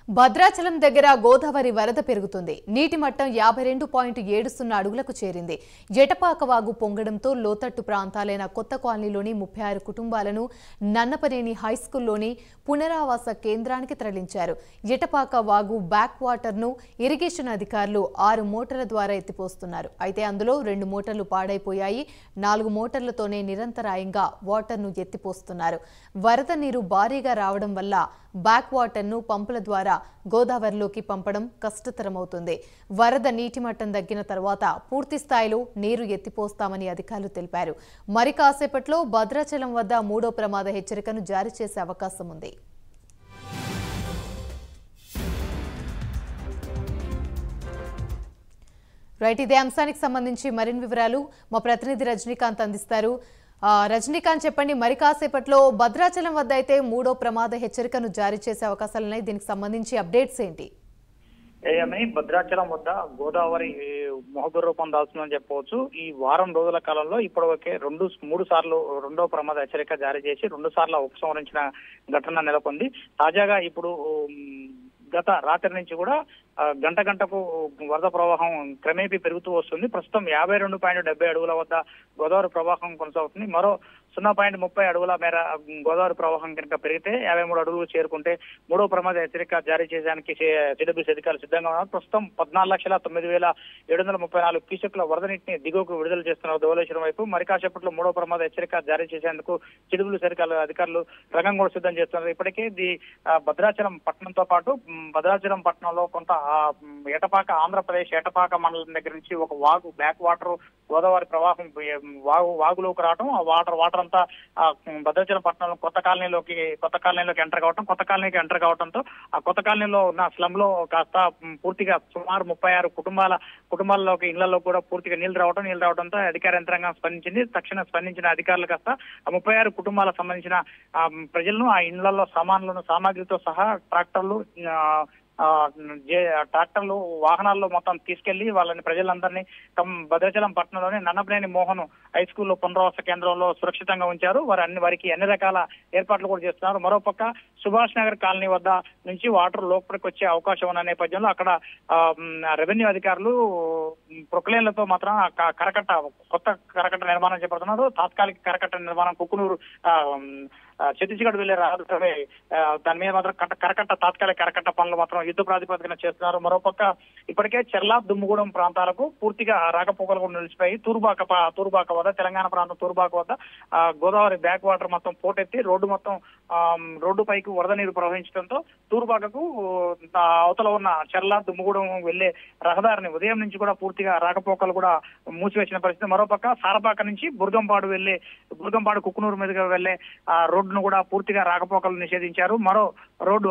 భద్రాచలం దగ్గర గోదావరి వరద పెరుగుతుంది. నీటి మట్టం 52.70 అడుగులకు చేరింది. జటపాక వాగు పొంగడంతో లోతట్టు ప్రాంతాలైన కొత్త కాలనీలోని 36 కుటుంబాలను నన్నపనేని హైస్కూల్లోని పునరావాస కేంద్రానికి తరలించారు. జటపాక వాగు బ్యాక్ వాటర్ను ఇరిగేషన్ అధికారులు 6 మోటార్ల ద్వారా ఎత్తిపోస్తున్నారు. అయితే అందులో 2 మోటార్లు పాడైపోయాయి. 4 మోటార్లతోనే నిరంతరాయంగా వాటర్ను ఎత్తిపోస్తున్నారు. వరద నీరు భారీగా రావడం వల్ల బ్యాక్ వాటర్ను పంపుల ద్వారా గోదావరిలోకి పంపడం కష్టతరమవుతుంది. వరద నీటి మట్టం తగ్గిన తర్వాత పూర్తి స్థాయిలో నీరు ఎత్తిపోస్తామని అధికారులు తెలిపారు. మరి కాసేపట్లో భద్రాచలం వద్ద 3వ ప్రమాద హెచ్చరికను జారీ చేసే అవకాశం ఉంది. రైట్, ఇదే అంశానికి సంబంధించి మరిన్ని వివరాలు మా ప్రతినిధి రజనీకాంత్ అందిస్తారు. రజనీకాంత్, చెప్పండి, మరి కాసేపట్లో భద్రాచలం వద్ద అయితే 3వ ప్రమాద హెచ్చరికను జారీ చేసే అవకాశాలున్నాయి. దీనికి సంబంధించి అప్డేట్స్ ఏంటి? భద్రాచలం వద్ద గోదావరి మొహబూర్ రూపం దాల్చిందని చెప్పవచ్చు. ఈ వారం రోజుల కాలంలో ఇప్పటివరకే 3 సార్లు 2వ ప్రమాద హెచ్చరిక జారీ చేసి 2 సార్లు ఉపసంహరించిన ఘటన నెలకొంది. తాజాగా ఇప్పుడు గత రాత్రి నుంచి కూడా గంటకు వరద ప్రవాహం క్రమేపీ పెరుగుతూ వస్తుంది. ప్రస్తుతం 52.70 అడుగుల వద్ద గోదావరి ప్రవాహం కొనసాగుతుంది. మరో 0.30 అడుగుల మేర గోదావరి ప్రవాహం కనుక పెరిగితే 53 అడుగులు చేరుకుంటే 3వ ప్రమాద హెచ్చరిక జారీ చేయడానికి సిడబ్ల్యూసీ అధికారులు సిద్ధంగా ఉన్నారు. ప్రస్తుతం 14,09,734 క్యూసెక్ల వరద నీటిని దిగువకు విడుదల చేస్తున్నారు ధవళేశ్వరం వైపు. మరి కాసేపట్లో 3వ ప్రమాద హెచ్చరిక జారీ చేసేందుకు సిడబ్ల్యూసీ అధికారులు రంగం కూడా సిద్ధం చేస్తున్నారు. ఇప్పటికే భద్రాచలం పట్టణంతో పాటు భద్రాచలం పట్టణంలో కొంత ఏటపాక ఆంధ్రప్రదేశ్ ఏటపాక మండలం దగ్గర నుంచి ఒక వాగు బ్యాక్ వాటర్ గోదావరి ప్రవాహం వాగులోకి రావడం, ఆ వాటర్ అంతా భద్రాచలం పట్టణంలో కొత్త కాలనీలోకి ఎంటర్ కావడంతో ఆ కొత్త కాలనీలో ఉన్న స్లమ్ లో కాస్త పూర్తిగా సుమారు 36 కుటుంబాల్లోకి ఇళ్లలో కూడా పూర్తిగా నీళ్లు రావడంతో అధికార యంత్రాంగం స్పందించింది. తక్షణ స్పందించిన అధికారులు కాస్త ఆ 36 కుటుంబాలకు సంబంధించిన ప్రజలను ఆ ఇళ్లలో సామాగ్రితో సహా ట్రాక్టర్లు వాహనాల్లో మొత్తం తీసుకెళ్లి వాళ్ళని ప్రజలందరినీ భద్రాచలం పట్టణంలోని నన్నపనేని మోహన్ హై స్కూల్లో పునరావాస కేంద్రంలో సురక్షితంగా ఉంచారు. వారికి అన్ని రకాల ఏర్పాట్లు కూడా చేస్తున్నారు. మరోపక్క సుభాష్ నగర్ కాలనీ వద్ద నుంచి వాటర్ లోపలికి వచ్చే అవకాశం ఉన్న నేపథ్యంలో అక్కడ రెవెన్యూ అధికారులు ప్రొక్లేన్లతో మాత్రం కొత్త కరకట్ట నిర్మాణం చేపడుతున్నారు. తాత్కాలిక కరకట్ట నిర్మాణం కుక్కునూరు ఛత్తీస్గఢ్ వెళ్లే రహదారి దాని మీద మాత్రం తాత్కాలిక కరకట్ట పనులు మాత్రం యుద్ధ ప్రాతిపదికన చేస్తున్నారు. మరోపక్క ఇప్పటికే చెర్ల దుమ్ముగూడెం ప్రాంతాలకు పూర్తిగా రాకపోకలు కూడా నిలిచిపోయి తూర్బాక వద్ద తెలంగాణ ప్రాంతం తూర్బాక వద్ద గోదావరి బ్యాక్ వాటర్ మొత్తం పోటెత్తి రోడ్డు పైకి వరద నీరు ప్రవహించడంతో తూర్బాకకు అవతల ఉన్న చెర్ల దుమ్ముగూడెం వెళ్లే రహదారిని ఉదయం నుంచి కూడా పూర్తిగా రాకపోకలు కూడా మూసివేసిన పరిస్థితి. మరోపక్క సారపాక నుంచి బుర్గంపాడు కుక్కునూరు మీదుగా వెళ్లే రోడ్డును కూడా పూర్తిగా రాకపోకలు నిషేధించారు. మరో రోడ్డు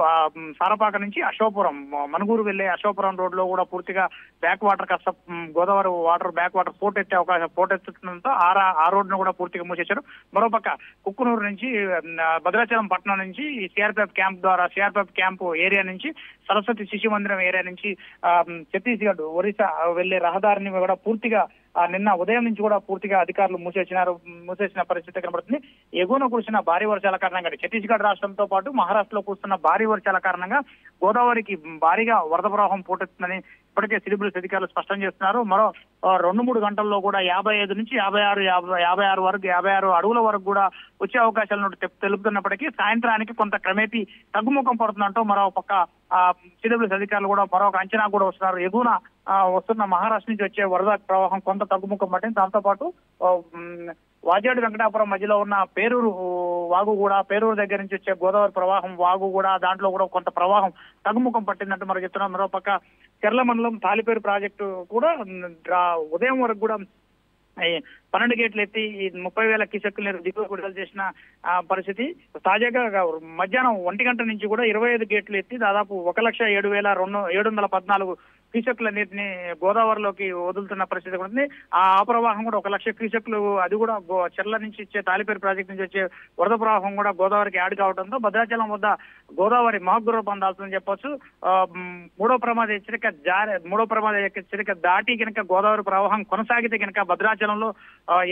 సారపాక నుంచి అశోపురం మనుగూరు వెళ్లే అశోపురం రోడ్ లో కూడా పూర్తిగా బ్యాక్ వాటర్ కాస్త గోదావరి వాటర్ బ్యాక్ వాటర్ పోటెత్తడంతో ఆ రోడ్డును కూడా పూర్తిగా మూసేశారు. మరోపక్క కుక్కునూరు నుంచి భద్రాచలం పట్టణం నుంచి సిఆర్పిఎఫ్ క్యాంప్ ఏరియా నుంచి సరస్వతి శిశు మందిరం ఏరియా నుంచి ఛత్తీస్గఢ్ ఒరిస్సా వెళ్లే రహదారిని కూడా పూర్తిగా నిన్న ఉదయం నుంచి కూడా పూర్తిగా అధికారులు మూసేసిన పరిస్థితి కనబడుతుంది. ఎగువన కురిసిన భారీ వర్షాల కారణంగా ఛత్తీస్గఢ్ రాష్ట్రంతో పాటు మహారాష్ట్రలో కురుస్తున్న భారీ వర్షాల కారణంగా గోదావరికి భారీగా వరద ప్రవాహం పోటెత్తుందని ఇప్పటికే సిడబ్ల్యూసీ అధికారులు స్పష్టం చేస్తున్నారు. మరో 2-3 గంటల్లో కూడా 55 నుంచి 56 అడుగుల వరకు కూడా వచ్చే అవకాశాలను తెలుపుతున్నప్పటికీ సాయంత్రానికి కొంత క్రమేపీ తగ్గుముఖం పడుతుందంటూ మరో పక్క సిడబ్ల్యూసీ అధికారులు కూడా మరొక అంచనా కూడా వస్తున్నారు. ఎగువన వస్తున్న మహారాష్ట్ర నుంచి వచ్చే వరద ప్రవాహం కొంత తగ్గుముఖం పట్టింది. దాంతో పాటు వాజేడు వెంకటాపురం మధ్యలో ఉన్న పేరూరు దగ్గర నుంచి వచ్చే గోదావరి ప్రవాహం వాగు కూడా దాంట్లో కూడా కొంత ప్రవాహం తగ్గుముఖం పట్టిందంటూ మరి చెప్తున్నారు. మరోపక్క చెర్ల మండలం తాలిపేరు ప్రాజెక్టు కూడా ఉదయం వరకు కూడా 12 గేట్లు ఎత్తి 30,000 క్యూసెక్కుల నీరు దిగువకు విడుదల చేసిన పరిస్థితి. తాజాగా మధ్యాహ్నం 1 గంట నుంచి కూడా 25 గేట్లు ఎత్తి దాదాపు 1,07,714 క్యూసెక్ల నీటిని గోదావరిలోకి వదులుతున్న పరిస్థితి కూడా ఉంది. ఆ ప్రవాహం కూడా 1,00,000 క్యూసెక్లు, అది కూడా చెర్ల నుంచి ఇచ్చే తాలిపేరు ప్రాజెక్టు నుంచి వచ్చే వరద ప్రవాహం కూడా గోదావరికి యాడ్ కావడంతో భద్రాచలం వద్ద గోదావరి మహగ్గుర పొందాల్సిందని చెప్పొచ్చు. మూడో ప్రమాద హెచ్చరిక దాటి కనుక గోదావరి ప్రవాహం కొనసాగితే కనుక భద్రాచలంలో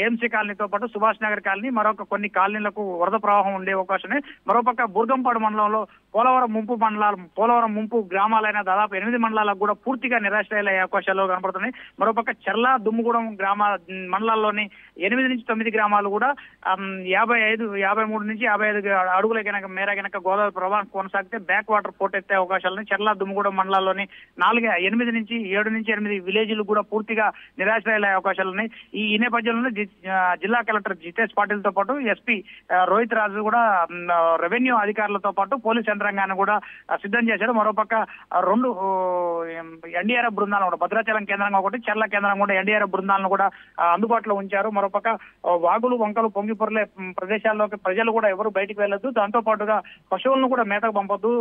ఏఎంసీ కాలనీతో పాటు సుభాష్ నగర్ కాలనీ, మరొక కొన్ని కాలనీలకు వరద ప్రవాహం ఉండే అవకాశమే. మరోపక్క బుర్గంపాడు మండలంలో పోలవరం ముంపు గ్రామాలైన దాదాపు 8 మండలాలకు కూడా పూర్తిగా నిరాశ్రయాలయ్యే అవకాశాలు కనపడుతున్నాయి. మరోపక్క చెర్ల, దుమ్ముగూడెం మండలాల్లోని 8 నుంచి 9 గ్రామాలు కూడా 53 నుంచి 55 అడుగుల మేర కనుక గోదావరి ప్రవాహం కొనసాగితే బ్యాక్ వాటర్ పోటెత్తే అవకాశాలను చెర్ల, దుమ్ముగూడెం మండలాల్లోని 8 నుంచి 8 విలేజ్లు కూడా పూర్తిగా నిరాశ్రయాలయ్యే అవకాశాలు ఉన్నాయి. ఈ నేపథ్యంలో జిల్లా కలెక్టర్ జితేష్ పాటిల్ తో పాటు ఎస్పీ రోహిత్ రాజు కూడా రెవెన్యూ అధికారులతో పాటు పోలీస్ యంత్రాంగాన్ని కూడా సిద్ధం చేశారు. మరోపక్క 2 ఎన్డీఆర్ఎఫ్ బృందాలను కూడా భద్రాచలం కేంద్రంగా ఒకటి, చెర్ల కేంద్రంగా కూడా ఎన్డీఆర్ఎఫ్ బృందాలను కూడా అందుబాటులో ఉంచారు. మరోపక్క వాగులు, వంకలు పొంగి పొరలే ప్రదేశాల్లోకి ప్రజలు కూడా ఎవరు బయటికి వెళ్ళొద్దు. దాంతో పాటుగా పశువులను కూడా మేతకు పంపొద్దు,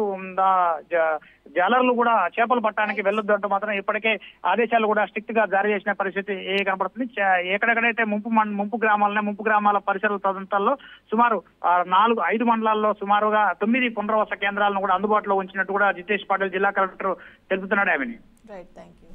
జాలర్లు కూడా చేపలు పట్టడానికి వెళ్ళొద్దు అంటూ మాత్రం ఇప్పటికే ఆదేశాలు కూడా స్ట్రిక్ట్ గా జారీ చేసిన పరిస్థితి కనపడుతుంది. ఎక్కడెక్కడైతే ముంపు గ్రామాల పరిసర ప్రాంతాల్లో సుమారు 5 మండలాల్లో సుమారుగా 9 పునరావాస కేంద్రాలను కూడా అందుబాటులో ఉంచినట్టు కూడా జితేష్ పాటిల్ జిల్లా కలెక్టర్ తెలుపుతున్నాడు. Right, thank you.